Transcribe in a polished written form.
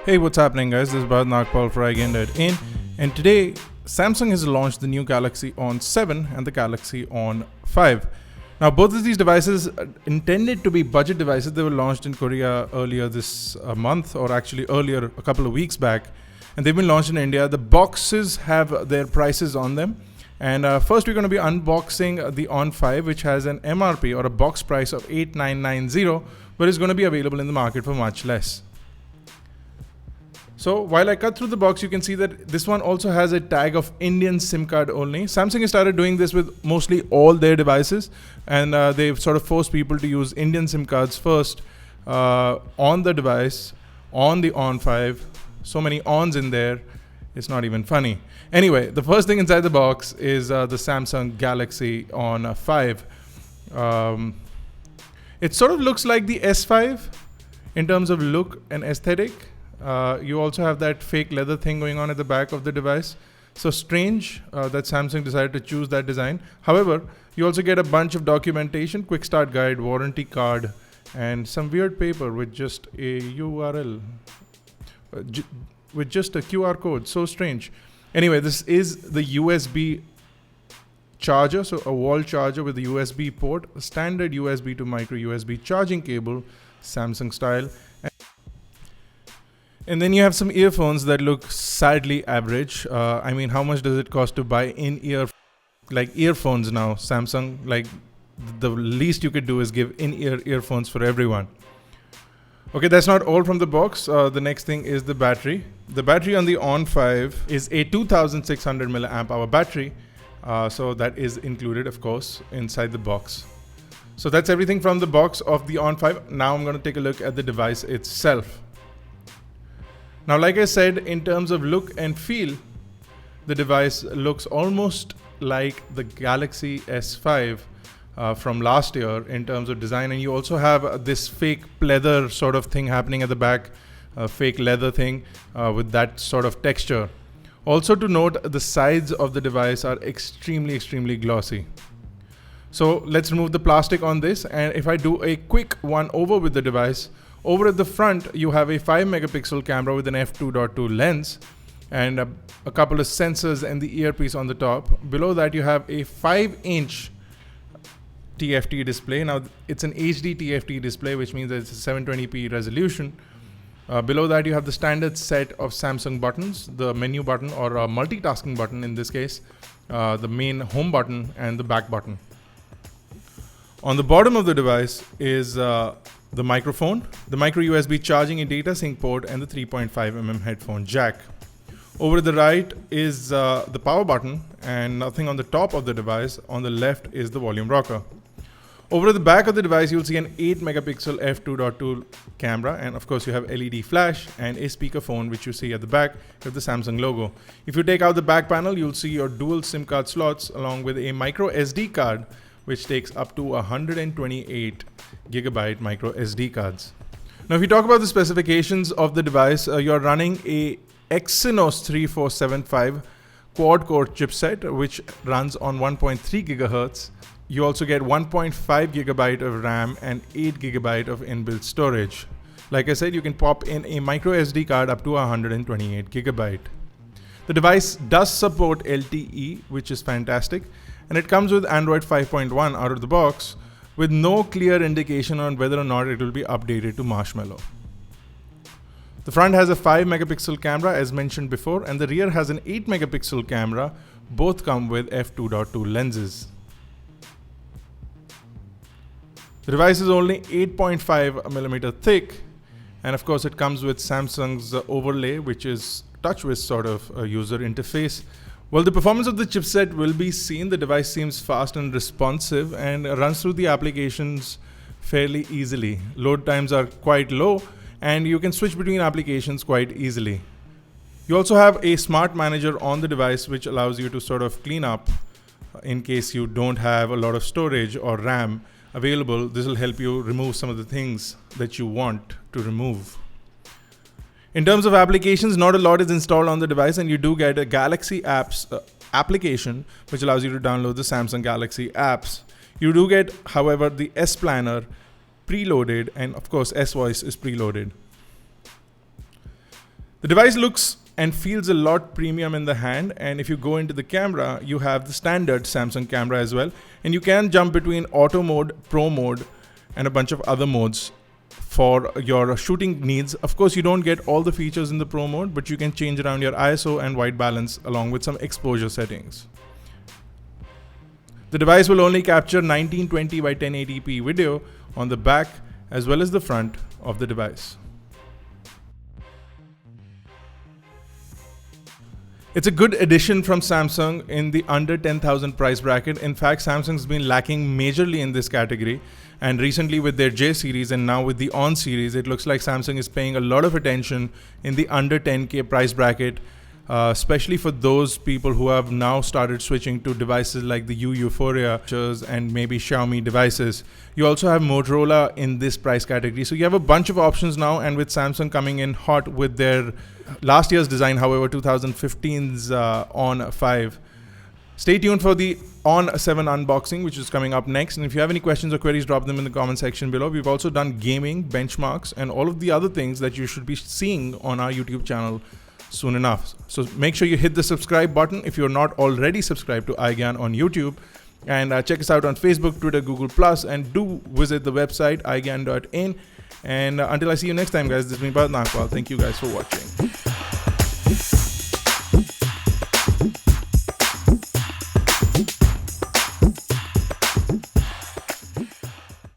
Hey, what's happening, guys? This is Bharat for iGyaan, and today Samsung has launched the new Galaxy On7 and the Galaxy On5. Now, both of these devices are intended to be budget devices. They were launched in Korea earlier this month, or actually earlier a couple of weeks back, and they've been launched in India. The boxes have their prices on them. And first, we're going to be unboxing the On5, which has an MRP or a box price of 8990, but is going to be available in the market for much less. So while I cut through the box, you can see that this one also has a tag of Indian SIM card only. Samsung has started doing this with mostly all their devices, and they've sort of forced people to use Indian SIM cards first on the device, on the On5. So many ons in there, it's not even funny. Anyway, the first thing inside the box is the Samsung Galaxy On5. It sort of looks like the S5 in terms of look and aesthetic. You also have that fake leather thing going on at the back of the device. So strange that Samsung decided to choose that design. However, you also get a bunch of documentation, quick start guide, warranty card, and some weird paper with just a URL, with just a QR code. So strange. Anyway, this is the USB charger, so a wall charger with a USB port, a standard USB to micro USB charging cable, Samsung style. And then you have some earphones that look sadly average. I mean, how much does it cost to buy in-ear earphones now? Samsung, like the least you could do is give in-ear earphones for everyone. Okay, that's not all from the box. The next thing is the battery. The battery on the On5 is a 2600 milliamp hour battery. So that is included, of course, inside the box. So that's everything from the box of the On5. Now I'm going to take a look at the device itself. Now, like I said, in terms of look and feel, the device looks almost like the Galaxy S5 from last year in terms of design. And you also have this fake pleather sort of thing happening at the back, fake leather thing with that sort of texture. Also to note, the sides of the device are extremely glossy. So let's remove the plastic on this. And if I do a quick one over with the device, over at the front, you have a 5 megapixel camera with an f2.2 lens and a couple of sensors and the earpiece on the top. Below that, you have a 5-inch TFT display. Now, it's an HD TFT display, which means that it's a 720p resolution. Below that, you have the standard set of Samsung buttons, the menu button or a multitasking button in this case, the main home button and the back button. On the bottom of the device is the microphone, the micro USB charging and data sync port, and the 3.5mm headphone jack. Over to the right is the power button and nothing on the top of the device. On the left is the volume rocker. Over at the back of the device, you'll see an 8 megapixel f2.2 camera, and of course you have LED flash and a speakerphone which you see at the back with the Samsung logo. If you take out the back panel, you'll see your dual SIM card slots along with a micro SD card which takes up to 128 gigabyte micro SD cards. Now, if you talk about the specifications of the device, you're running a Exynos 3475 quad-core chipset, which runs on 1.3 gigahertz. You also get 1.5 gigabyte of RAM and 8 gigabyte of inbuilt storage. Like I said, you can pop in a micro SD card up to 128 gigabyte. The device does support LTE, which is fantastic. And it comes with Android 5.1 out of the box with no clear indication on whether or not it will be updated to Marshmallow. The front has a 5 megapixel camera as mentioned before, and the rear has an 8 megapixel camera. Both come with f2.2 lenses. The device is only 8.5mm thick, and of course it comes with Samsung's overlay, which is TouchWiz sort of a user interface. Well, the performance of the chipset will be seen. The device seems fast and responsive and runs through the applications fairly easily. Load times are quite low and you can switch between applications quite easily. You also have a smart manager on the device which allows you to sort of clean up in case you don't have a lot of storage or RAM available. This will help you remove some of the things that you want to remove. In terms of applications, not a lot is installed on the device, and you do get a Galaxy Apps application, which allows you to download the Samsung Galaxy apps. You do get, however, the S Planner preloaded, and of course S Voice is preloaded. The device looks and feels a lot premium in the hand, and if you go into the camera, you have the standard Samsung camera as well, and you can jump between auto mode, pro mode, and a bunch of other modes for your shooting needs. Of course, you don't get all the features in the pro mode, but you can change around your ISO and white balance along with some exposure settings. The device will only capture 1920 by 1080p video on the back as well as the front of the device. It's a good addition from Samsung in the under 10,000 price bracket. In fact, Samsung's been lacking majorly in this category, and recently with their J series and now with the On series, it looks like Samsung is paying a lot of attention in the under 10k price bracket, especially for those people who have now started switching to devices like the Euphoria and maybe Xiaomi devices. You also have Motorola in this price category. So you have a bunch of options now, and with Samsung coming in hot with their last year's design, however, 2015's On5. Stay tuned for the On7 unboxing, which is coming up next. And if you have any questions or queries, drop them in the comment section below. We've also done gaming, benchmarks, and all of the other things that you should be seeing on our YouTube channel soon enough. So make sure you hit the subscribe button if you're not already subscribed to iGyaan on YouTube. And check us out on Facebook, Twitter, Google+, and do visit the website iGyaan.in. And until I see you next time, guys, this has been Bharat. Thank you guys for watching.